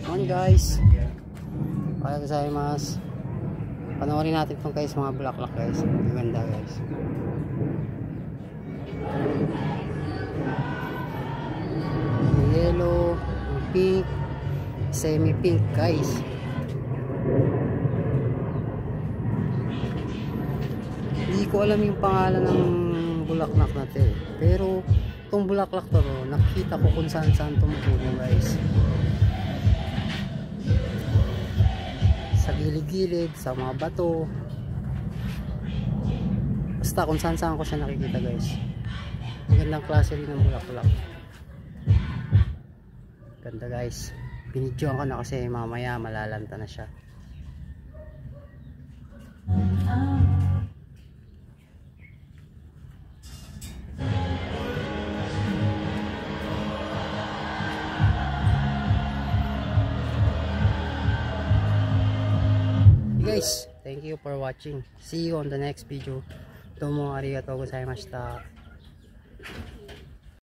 Morning guys, kaya gozaimasu. Panoorin natin itong guys, mga bulaklak guys. Maganda guys. Yellow, pink, semi pink guys. Hindi ko alam yung pangalan ng bulaklak natin, pero itong bulaklak to, nakikita ko kung saan saan tumutubo guys. Sa gilid-gilid, sa mga bato, basta kung saan saan ko siya nakikita guys. Magandang klase rin ng bulaklak. Ganda guys. Binidyoan ko na kasi mamaya malalanta na siya. Guys, thank you for watching. See you on the next video. Domo arigatou gozaimashita.